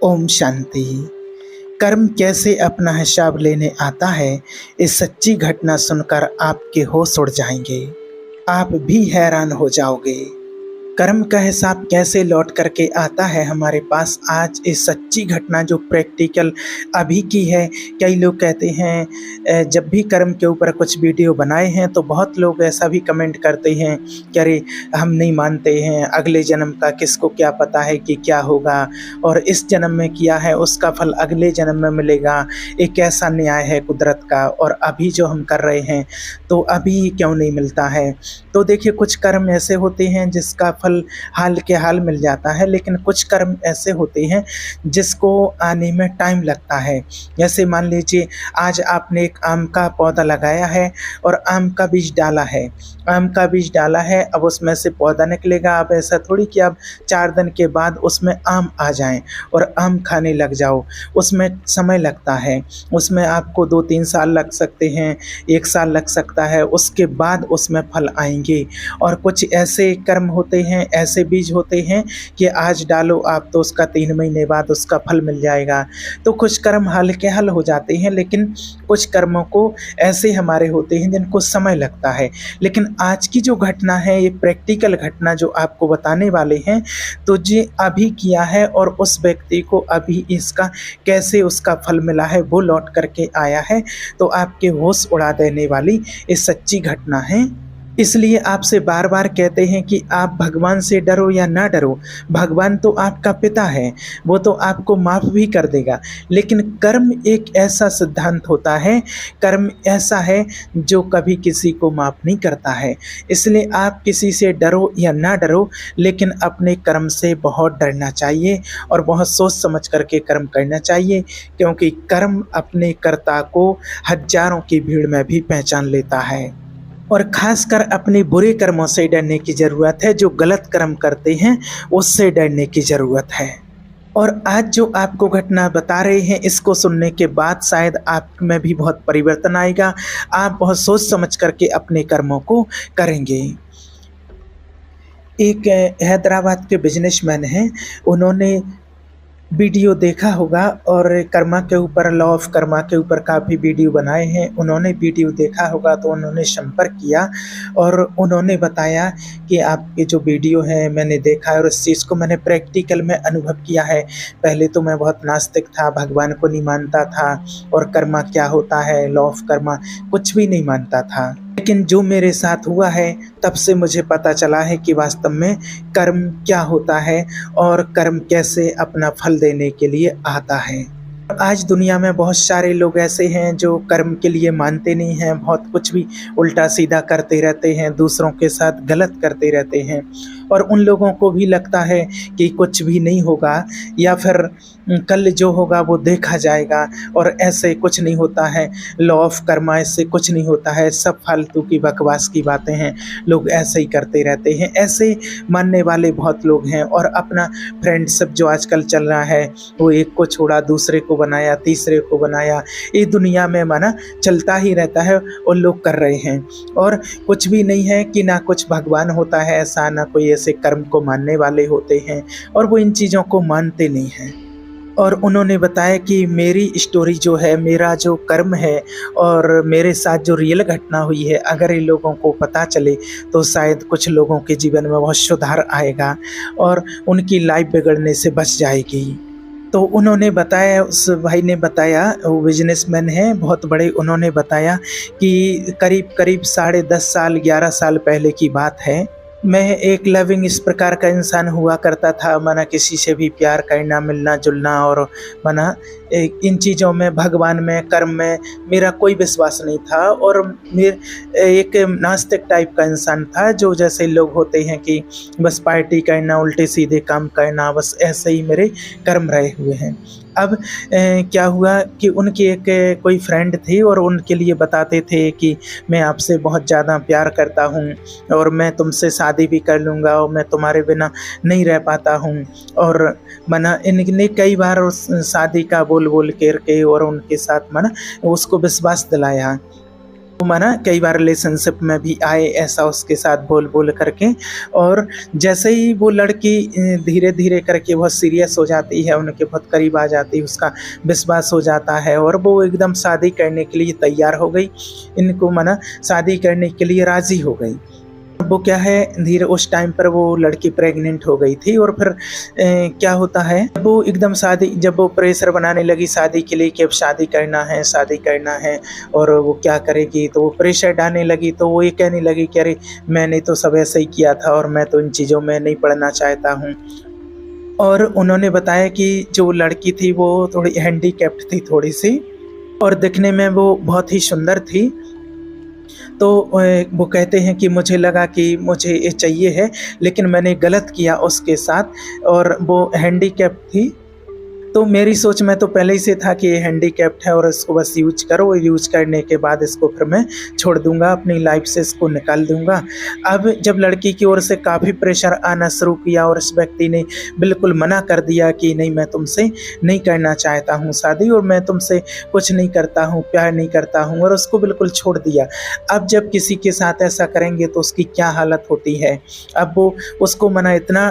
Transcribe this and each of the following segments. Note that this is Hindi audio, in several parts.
ओम शांति। कर्म कैसे अपना हिसाब लेने आता है, इस सच्ची घटना सुनकर आपके होश उड़ जाएंगे। आप भी हैरान हो जाओगे। कर्म का हिसाब कैसे लौट करके आता है हमारे पास, आज इस सच्ची घटना जो प्रैक्टिकल अभी की है। कई लोग कहते हैं जब भी कर्म के ऊपर कुछ वीडियो बनाए हैं तो बहुत लोग ऐसा भी कमेंट करते हैं कि अरे हम नहीं मानते हैं, अगले जन्म का किसको क्या पता है कि क्या होगा, और इस जन्म में किया है उसका फल अगले जन्म में मिलेगा। एक ऐसा न्याय है कुदरत का, और अभी जो हम कर रहे हैं तो अभी क्यों नहीं मिलता है। तो देखिए, कुछ कर्म ऐसे होते हैं जिसका फल हाल के हाल मिल जाता है, लेकिन कुछ कर्म ऐसे होते हैं जिसको आने में टाइम लगता है। जैसे मान लीजिए आज आपने एक आम का पौधा लगाया है और आम का बीज डाला है। आम का बीज डाला है, अब उसमें से पौधा निकलेगा। अब ऐसा थोड़ी कि अब 4 दिन के बाद उसमें आम आ जाएं और आम खाने लग जाओ, उसमें समय लगता है। उसमें आपको 2-3 साल लग सकते हैं, 1 साल लग सकता है, उसके बाद उसमें फल आएंगे। और कुछ ऐसे कर्म होते हैं, ऐसे बीज होते हैं कि आज डालो आप तो उसका 3 महीने बाद उसका फल मिल जाएगा। तो कुछ कर्म हाल के हाल हो जाते हैं, लेकिन कुछ कर्मों को ऐसे हमारे होते हैं जिनको समय लगता है। लेकिन आज की जो घटना है, ये प्रैक्टिकल घटना जो आपको बताने वाले हैं, तो ये अभी किया है और उस व्यक्ति को अभी इसका कैसे उसका फल मिला है वो लौट करके आया है। तो आपके होश उड़ा देने वाली ये सच्ची घटना है। इसलिए आपसे बार बार कहते हैं कि आप भगवान से डरो या ना डरो। भगवान तो आपका पिता है, वो तो आपको माफ़ भी कर देगा। लेकिन कर्म एक ऐसा सिद्धांत होता है, कर्म ऐसा है जो कभी किसी को माफ़ नहीं करता है। इसलिए आप किसी से डरो या ना डरो, लेकिन अपने कर्म से बहुत डरना चाहिए और बहुत सोच समझ करके कर्म करना चाहिए, क्योंकि कर्म अपने कर्ता को हजारों की भीड़ में भी पहचान लेता है। और खासकर अपने बुरे कर्मों से डरने की ज़रूरत है, जो गलत कर्म करते हैं उससे डरने की ज़रूरत है। और आज जो आपको घटना बता रहे हैं, इसको सुनने के बाद शायद आप में भी बहुत परिवर्तन आएगा। आप बहुत सोच समझ करके अपने कर्मों को करेंगे। एक हैदराबाद के बिजनेसमैन हैं, उन्होंने वीडियो देखा होगा और कर्मा के ऊपर, लॉ ऑफ कर्मा के ऊपर काफ़ी वीडियो बनाए हैं। उन्होंने वीडियो देखा होगा तो उन्होंने संपर्क किया और उन्होंने बताया कि आपके जो वीडियो है मैंने देखा है और इस चीज़ को मैंने प्रैक्टिकल में अनुभव किया है। पहले तो मैं बहुत नास्तिक था, भगवान को नहीं मानता था और कर्मा क्या होता है, लॉ ऑफ कर्मा कुछ भी नहीं मानता था। लेकिन जो मेरे साथ हुआ है तब से मुझे पता चला है कि वास्तव में कर्म क्या होता है और कर्म कैसे अपना फल देने के लिए आता है। आज दुनिया में बहुत सारे लोग ऐसे हैं जो कर्म के लिए मानते नहीं हैं, बहुत कुछ भी उल्टा सीधा करते रहते हैं, दूसरों के साथ गलत करते रहते हैं। और उन लोगों को भी लगता है कि कुछ भी नहीं होगा या फिर कल जो होगा वो देखा जाएगा, और ऐसे कुछ नहीं होता है। लॉ ऑफ कर्मा इससे कुछ नहीं होता है, सब फालतू की बकवास की बातें हैं, लोग ऐसे ही करते रहते हैं। ऐसे मानने वाले बहुत लोग हैं। और अपना फ्रेंडशिप जो आजकल चल रहा है, वो एक को छोड़ा दूसरे को बनाया, तीसरे को बनाया, ये दुनिया में माना चलता ही रहता है और लोग कर रहे हैं। और कुछ भी नहीं है कि ना कुछ भगवान होता है ऐसा, ना कोई ऐसे कर्म को मानने वाले होते हैं, और वो इन चीज़ों को मानते नहीं हैं। और उन्होंने बताया कि मेरी स्टोरी जो है, मेरा जो कर्म है और मेरे साथ जो रियल घटना हुई है, अगर इन लोगों को पता चले तो शायद कुछ लोगों के जीवन में बहुत सुधार आएगा और उनकी लाइफ बिगड़ने से बच जाएगी। तो उन्होंने बताया, उस भाई ने बताया, वो बिजनेसमैन हैं बहुत बड़े, उन्होंने बताया कि करीब करीब 10.5 साल 11 साल पहले की बात है। मैं एक लविंग इस प्रकार का इंसान हुआ करता था, माना किसी से भी प्यार करना, मिलना जुलना, और माना इन चीज़ों में, भगवान में, कर्म में मेरा कोई विश्वास नहीं था। और एक नास्तिक टाइप का इंसान था, जो जैसे लोग होते हैं कि बस पार्टी करना, उल्टे सीधे काम करना, बस ऐसे ही मेरे कर्म रहे हुए हैं। अब क्या हुआ कि उनकी एक कोई फ्रेंड थी और उनके लिए बताते थे कि मैं आपसे बहुत ज़्यादा प्यार करता हूँ और मैं तुमसे शादी भी कर लूँगा और मैं तुम्हारे बिना नहीं रह पाता हूँ। और मना इनने कई बार उस शादी का बोल बोल करके और उनके साथ मना उसको विश्वास दिलाया। वो माना कई बार रिलेशनशिप में भी आए, ऐसा उसके साथ बोल बोल करके। और जैसे ही वो लड़की धीरे धीरे करके बहुत सीरियस हो जाती है, उनके बहुत करीब आ जाती है, उसका विश्वास हो जाता है और वो एकदम शादी करने के लिए तैयार हो गई, इनको माना शादी करने के लिए राज़ी हो गई। वो क्या है, धीरे उस टाइम पर वो लड़की प्रेग्नेंट हो गई थी। और फिर क्या होता है, वो एकदम शादी, जब वो प्रेशर बनाने लगी शादी के लिए कि अब शादी करना है, शादी करना है और वो क्या करेगी, तो वो प्रेशर डालने लगी। तो वो ये कहने लगी कि अरे मैंने तो सब ऐसे ही किया था और मैं तो इन चीज़ों में नहीं पढ़ना चाहता हूँ। और उन्होंने बताया कि जो लड़की थी वो थोड़ी हैंडीकैप्ड थी थोड़ी सी, और दिखने में वो बहुत ही सुंदर थी। तो वो कहते हैं कि मुझे लगा कि मुझे ये चाहिए है, लेकिन मैंने गलत किया उसके साथ, और वो हैंडीकैप थी। तो मेरी सोच में तो पहले ही से था कि ये हैंडीकैप्ड है और इसको बस यूज करो, यूज करने के बाद इसको फिर मैं छोड़ दूंगा, अपनी लाइफ से इसको निकाल दूंगा। अब जब लड़की की ओर से काफ़ी प्रेशर आना शुरू किया और इस व्यक्ति ने बिल्कुल मना कर दिया कि नहीं, मैं तुमसे नहीं करना चाहता हूँ शादी, और मैं तुमसे कुछ नहीं करता हूँ, प्यार नहीं करता हूँ, और उसको बिल्कुल छोड़ दिया। अब जब किसी के साथ ऐसा करेंगे तो उसकी क्या हालत होती है। अब वो उसको मना इतना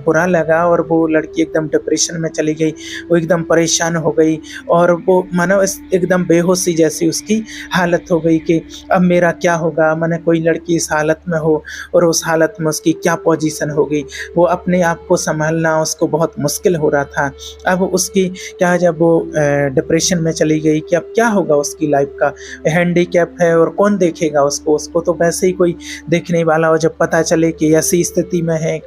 बुरा लगा और वो लड़की एकदम डिप्रेशन में चली गई, वो एकदम परेशान हो गई और वो मानो एकदम बेहोशी जैसी उसकी हालत हो गई कि अब मेरा क्या होगा। मैंने कोई लड़की इस हालत में हो और उस हालत में उसकी क्या पोजीशन होगी, वो अपने आप को संभालना उसको बहुत मुश्किल हो रहा था। अब उसकी क्या, जब वो डिप्रेशन में चली गई कि अब क्या होगा उसकी लाइफ का, हैंडीकैप है और कौन देखेगा उसको तो वैसे ही कोई देखने वाला हो। जब पता चले कि ऐसी स्थिति में है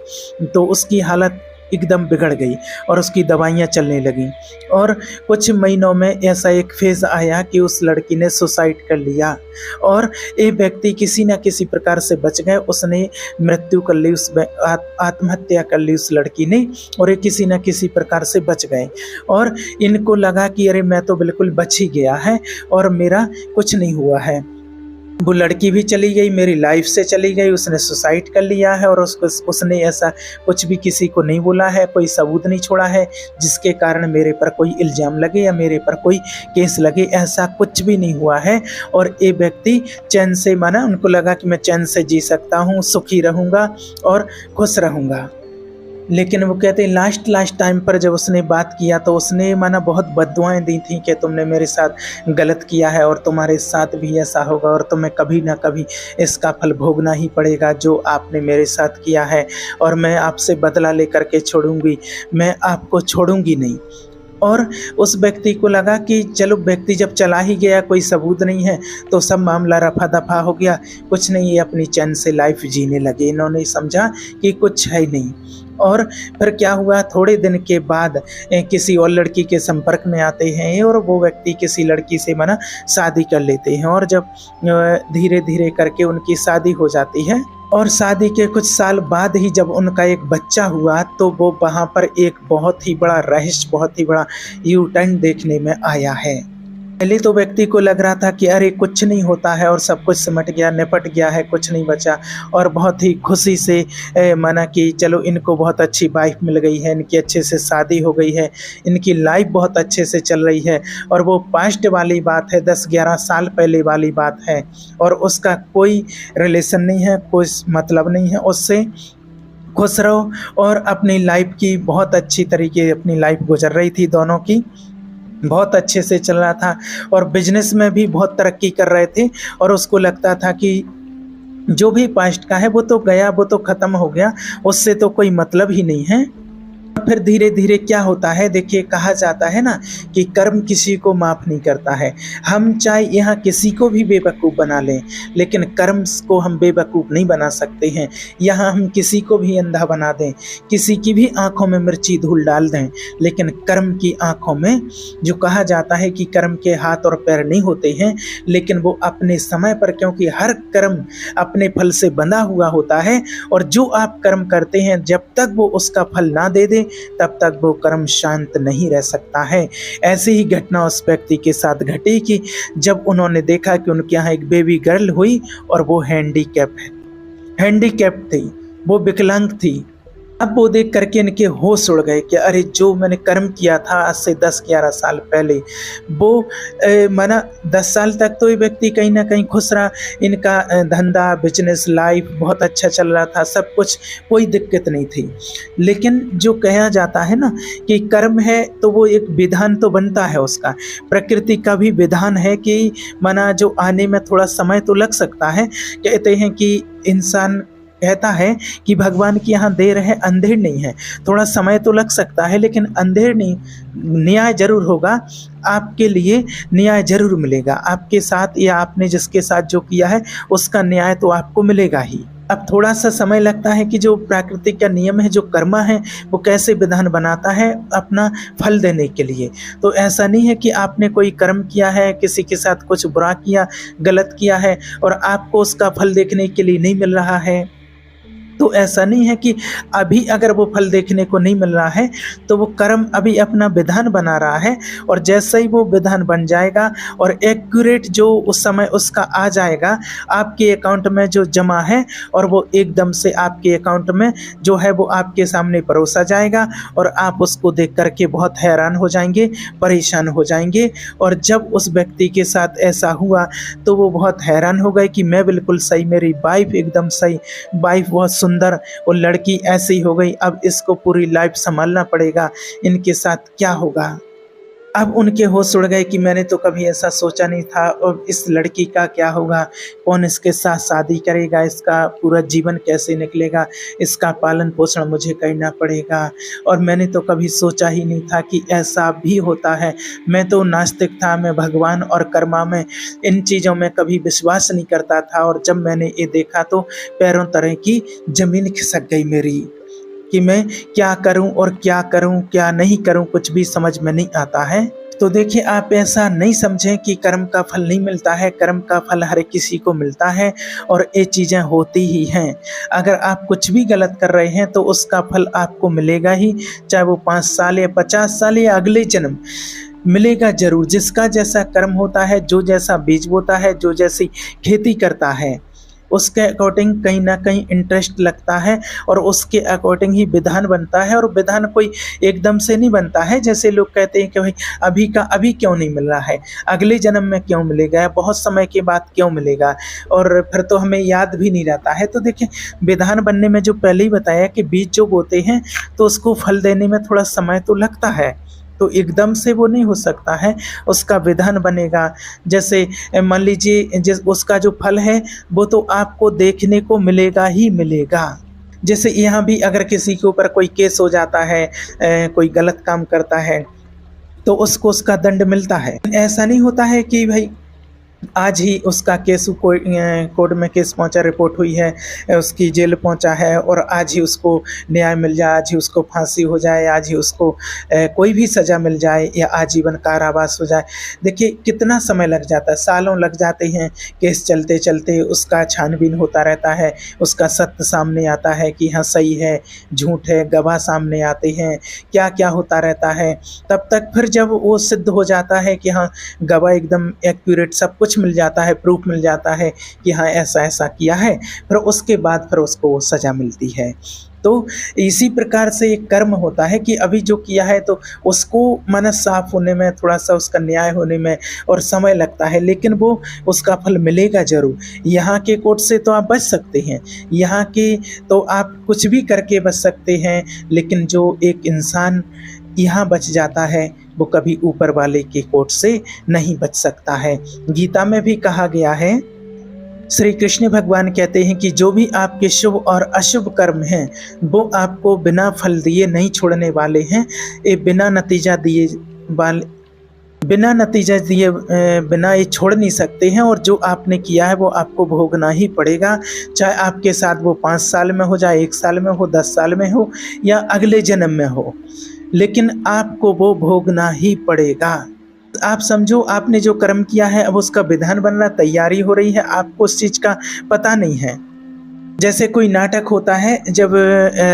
तो उसकी हालत एकदम बिगड़ गई और उसकी दवाइयाँ चलने लगी। और कुछ महीनों में ऐसा एक फेज़ आया कि उस लड़की ने सुसाइड कर लिया और ये व्यक्ति किसी न किसी प्रकार से बच गए। उसने मृत्यु कर ली, आत्महत्या कर ली उस लड़की ने, और ये किसी न किसी प्रकार से बच गए। और इनको लगा कि अरे मैं तो बिल्कुल बच ही गया है और मेरा कुछ नहीं हुआ है। वो लड़की भी चली गई, मेरी लाइफ से चली गई, उसने सुसाइड कर लिया है और उसने ऐसा कुछ भी किसी को नहीं बोला है, कोई सबूत नहीं छोड़ा है जिसके कारण मेरे पर कोई इल्ज़ाम लगे या मेरे पर कोई केस लगे। ऐसा कुछ भी नहीं हुआ है और ये व्यक्ति चैन से, माना उनको लगा कि मैं चैन से जी सकता हूँ, सुखी रहूँगा और खुश रहूँगा। लेकिन वो कहते हैं लास्ट टाइम पर जब उसने बात किया तो उसने माना बहुत बद्दुआएं दी थी कि तुमने मेरे साथ गलत किया है और तुम्हारे साथ भी ऐसा होगा और तुम्हें कभी ना कभी इसका फल भोगना ही पड़ेगा जो आपने मेरे साथ किया है, और मैं आपसे बदला लेकर के छोड़ूंगी, मैं आपको छोड़ूंगी नहीं। और उस व्यक्ति को लगा कि चलो व्यक्ति जब चला ही गया, कोई सबूत नहीं है तो सब मामला रफा दफा हो गया, कुछ नहीं, ये अपनी चैन से लाइफ जीने लगे। इन्होंने समझा कि कुछ है ही नहीं। और फिर क्या हुआ, थोड़े दिन के बाद किसी और लड़की के संपर्क में आते हैं और वो व्यक्ति किसी लड़की से माना शादी कर लेते हैं। और जब धीरे धीरे करके उनकी शादी हो जाती है और शादी के कुछ साल बाद ही जब उनका एक बच्चा हुआ तो वो वहाँ पर एक बहुत ही बड़ा रहस्य, बहुत ही बड़ा यू टर्न देखने में आया है। पहले तो व्यक्ति को लग रहा था कि अरे कुछ नहीं होता है और सब कुछ सिमट गया, निपट गया है, कुछ नहीं बचा, और बहुत ही खुशी से माना कि चलो इनको बहुत अच्छी वाइफ मिल गई है, इनकी अच्छे से शादी हो गई है, इनकी लाइफ बहुत अच्छे से चल रही है। और वो पास्ट वाली बात है, 10-11 साल पहले वाली बात है और उसका कोई रिलेशन नहीं है, कोई मतलब नहीं है उससे। खुश रहो और अपनी लाइफ की बहुत अच्छी तरीके अपनी लाइफ गुजर रही थी, दोनों की बहुत अच्छे से चल रहा था और बिजनेस में भी बहुत तरक्की कर रहे थे। और उसको लगता था कि जो भी पास्ट का है वो तो गया, वो तो ख़त्म हो गया, उससे तो कोई मतलब ही नहीं है। फिर धीरे धीरे क्या होता है, देखिए कहा जाता है ना कि कर्म किसी को माफ़ नहीं करता है। हम चाहे यहाँ किसी को भी बेवकूफ़ बना लें, लेकिन कर्म को हम बेवकूफ़ नहीं बना सकते हैं। यहाँ हम किसी को भी अंधा बना दें, किसी की भी आंखों में मिर्ची धूल डाल दें, लेकिन कर्म की आंखों में, जो कहा जाता है कि कर्म के हाथ और पैर नहीं होते हैं, लेकिन वो अपने समय पर, क्योंकि हर कर्म अपने फल से बंधा हुआ होता है और जो आप कर्म करते हैं जब तक वो उसका फल ना दे दे तब तक वो कर्म शांत नहीं रह सकता है। ऐसी ही घटना उस व्यक्ति के साथ घटी कि जब उन्होंने देखा कि उनके यहाँ एक बेबी गर्ल हुई और वो हैंडीकैप थी, वो विकलांग थी। अब वो देख करके इनके होश उड़ गए कि अरे जो मैंने कर्म किया था आज से 10-11 साल पहले, वो माना 10 साल तक तो ये व्यक्ति कहीं ना कहीं खुश रहा। इनका धंधा, बिजनेस, लाइफ बहुत अच्छा चल रहा था, सब कुछ, कोई दिक्कत नहीं थी। लेकिन जो कहा जाता है ना कि कर्म है तो वो एक विधान तो बनता है उसका, प्रकृति का भी विधान है कि माना जो आने में थोड़ा समय तो लग सकता है। कहते हैं कि इंसान कहता है कि भगवान के यहाँ देर है अंधेर नहीं है, थोड़ा समय तो लग सकता है लेकिन अंधेर नहीं, न्याय जरूर होगा, आपके लिए न्याय जरूर मिलेगा। आपके साथ या आपने जिसके साथ जो किया है उसका न्याय तो आपको मिलेगा ही। अब थोड़ा सा समय लगता है कि जो प्राकृतिक का नियम है, जो कर्मा है, वो कैसे विधान बनाता है अपना फल देने के लिए। तो ऐसा नहीं है कि आपने कोई कर्म किया है, किसी के साथ कुछ बुरा किया, गलत किया है और आपको उसका फल देखने के लिए नहीं मिल रहा है। तो ऐसा नहीं है कि अभी अगर वो फल देखने को नहीं मिल रहा है तो वो कर्म अभी अपना विधान बना रहा है, और जैसे ही वो विधान बन जाएगा और एक्यूरेट जो उस समय उसका आ जाएगा आपके अकाउंट में जो जमा है, और वो एकदम से आपके अकाउंट में जो है वो आपके सामने परोसा जाएगा और आप उसको देख करके बहुत हैरान हो जाएंगे, परेशान हो जाएंगे। और जब उस व्यक्ति के साथ ऐसा हुआ तो वो बहुत हैरान हो गए कि मैं बिल्कुल सही, मेरी वाइफ एकदम सही, वाइफ बहुत सुंदर, वो लड़की ऐसी हो गई, अब इसको पूरी लाइफ संभालना पड़ेगा, इनके साथ क्या होगा। अब उनके होश उड़ गए कि मैंने तो कभी ऐसा सोचा नहीं था, और इस लड़की का क्या होगा, कौन इसके साथ शादी करेगा, इसका पूरा जीवन कैसे निकलेगा, इसका पालन पोषण मुझे करना पड़ेगा। और मैंने तो कभी सोचा ही नहीं था कि ऐसा भी होता है। मैं तो नास्तिक था, मैं भगवान और कर्मा में, इन चीज़ों में कभी विश्वास नहीं करता था। और जब मैंने ये देखा तो पैरों तले की ज़मीन खिसक गई मेरी कि मैं क्या करूं और क्या करूं, क्या नहीं करूं, कुछ भी समझ में नहीं आता है। तो देखिए, आप ऐसा नहीं समझें कि कर्म का फल नहीं मिलता है, कर्म का फल हर किसी को मिलता है और ये चीज़ें होती ही हैं। अगर आप कुछ भी गलत कर रहे हैं तो उसका फल आपको मिलेगा ही, चाहे वो 5 साल या 50 साल या अगले जन्म, मिलेगा जरूर। जिसका जैसा कर्म होता है, जो जैसा बीज बोता है, जो जैसी खेती करता है, उसके अकॉर्डिंग कहीं ना कहीं इंटरेस्ट लगता है और उसके अकॉर्डिंग ही विधान बनता है। और विधान कोई एकदम से नहीं बनता है। जैसे लोग कहते हैं कि भाई अभी का अभी क्यों नहीं मिल रहा है, अगले जन्म में क्यों मिलेगा, बहुत समय के बाद क्यों मिलेगा, और फिर तो हमें याद भी नहीं रहता है। तो देखिए, विधान बनने में जो पहले ही बताया कि बीज जो बोते हैं तो उसको फल देने में थोड़ा समय तो लगता है, तो एकदम से वो नहीं हो सकता है, उसका विधान बनेगा। जैसे मान लीजिए, जिस उसका जो फल है वो तो आपको देखने को मिलेगा ही मिलेगा। जैसे यहाँ भी अगर किसी के ऊपर कोई केस हो जाता है, कोई गलत काम करता है तो उसको उसका दंड मिलता है। ऐसा नहीं होता है कि भाई आज ही उसका केस कोर्ट में केस पहुंचा, रिपोर्ट हुई है, उसकी जेल पहुंचा है और आज ही उसको न्याय मिल जाए, आज ही उसको फांसी हो जाए, आज ही उसको कोई भी सज़ा मिल जाए या आजीवन कारावास हो जाए। देखिए कितना समय लग जाता है, सालों लग जाते हैं केस चलते चलते, उसका छानबीन होता रहता है, उसका सत्य सामने आता है कि हाँ सही है झूठ है, गवाह सामने आते हैं, क्या क्या होता रहता है। तब तक फिर जब वो सिद्ध हो जाता है कि हाँ गवाह एकदम एक्यूरेट, सब कुछ मिल जाता है, प्रूफ मिल जाता है कि हाँ ऐसा ऐसा किया है, फिर उसके बाद फिर उसको सज़ा मिलती है। तो इसी प्रकार से एक कर्म होता है कि अभी जो किया है तो उसको मन साफ होने में, थोड़ा सा उसका न्याय होने में और समय लगता है, लेकिन वो उसका फल मिलेगा जरूर। यहाँ के कोर्ट से तो आप बच सकते हैं, यहाँ के तो आप कुछ भी करके बच सकते हैं, लेकिन जो एक इंसान यहाँ बच जाता है वो कभी ऊपर वाले के कोर्ट से नहीं बच सकता है। गीता में भी कहा गया है, श्री कृष्ण भगवान कहते हैं कि जो भी आपके शुभ और अशुभ कर्म हैं वो आपको बिना फल दिए नहीं छोड़ने वाले हैं, ये बिना नतीजा दिए बिना ये छोड़ नहीं सकते हैं, और जो आपने किया है वो आपको भोगना ही पड़ेगा, चाहे आपके साथ वो 5 साल में हो, जाए 1 साल में हो, 10 साल में हो या अगले जन्म में हो, लेकिन आपको वो भोगना ही पड़ेगा। आप समझो, आपने जो कर्म किया है अब उसका विधान बन रहा, तैयारी हो रही है, आपको उस चीज़ का पता नहीं है, जैसे कोई नाटक होता है, जब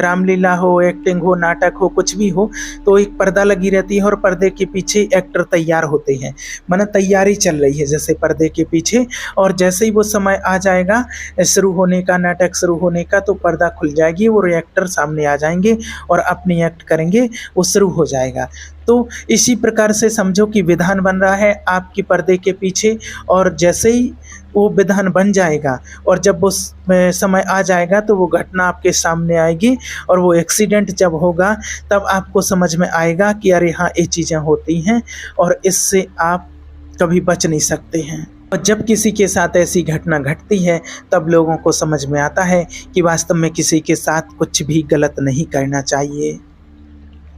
रामलीला हो, एक्टिंग हो, नाटक हो, कुछ भी हो, तो एक पर्दा लगी रहती है और पर्दे के पीछे एक्टर तैयार होते हैं। माने तैयारी चल रही है जैसे पर्दे के पीछे, और जैसे ही वो समय आ जाएगा शुरू होने का, नाटक शुरू होने का, तो पर्दा खुल जाएगी और एक्टर सामने आ जाएंगे और अपनी एक्ट करेंगे, वो शुरू हो जाएगा। तो इसी प्रकार से समझो कि विधान बन रहा है आपके पर्दे के पीछे, और जैसे ही वो विधान बन जाएगा और जब वो समय आ जाएगा तो वो घटना आपके सामने आएगी, और वो एक्सीडेंट जब होगा तब आपको समझ में आएगा कि अरे हाँ, ये चीज़ें होती हैं और इससे आप कभी बच नहीं सकते हैं। और जब किसी के साथ ऐसी घटना घटती है तब लोगों को समझ में आता है कि वास्तव में किसी के साथ कुछ भी गलत नहीं करना चाहिए।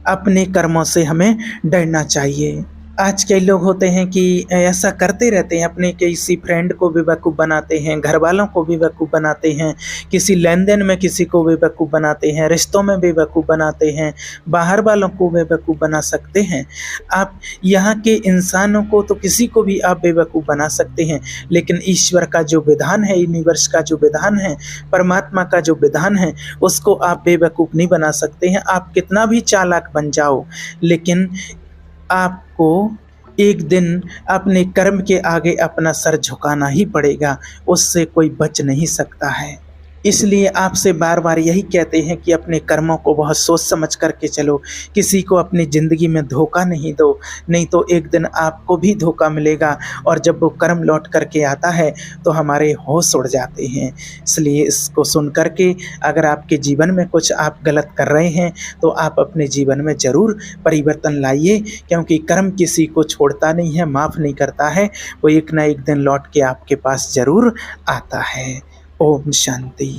अपने कर्मों से हमें डरना चाहिए। आज कई लोग होते हैं कि ऐसा करते रहते हैं, अपने किसी फ्रेंड को बेवकूफ़ बनाते हैं, घर वालों को बेवकूफ़ बनाते हैं, किसी लेन-देन में किसी को बेवकूफ़ बनाते हैं, रिश्तों में बेवकूफ़ बनाते हैं, बाहर वालों को बेवकूफ़ बना सकते हैं। आप यहाँ के इंसानों को तो किसी को भी आप बेवकूफ़ बना सकते हैं, लेकिन ईश्वर का जो विधान है, यूनिवर्स का जो विधान है, परमात्मा का जो विधान है, उसको आप बेवकूफ़ नहीं बना सकते हैं। आप कितना भी चालाक बन जाओ, लेकिन आपको एक दिन अपने कर्म के आगे अपना सर झुकाना ही पड़ेगा, उससे कोई बच नहीं सकता है। इसलिए आपसे बार-बार यही कहते हैं कि अपने कर्मों को बहुत सोच समझ कर के चलो, किसी को अपनी ज़िंदगी में धोखा नहीं दो, नहीं तो एक दिन आपको भी धोखा मिलेगा, और जब वो कर्म लौट कर के आता है तो हमारे होश उड़ जाते हैं। इसलिए इसको सुन कर के अगर आपके जीवन में कुछ आप गलत कर रहे हैं तो आप अपने जीवन में ज़रूर परिवर्तन लाइए, क्योंकि कर्म किसी को छोड़ता नहीं है, माफ़ नहीं करता है, वो एक ना एक दिन लौट के आपके पास ज़रूर आता है। ओम शांति।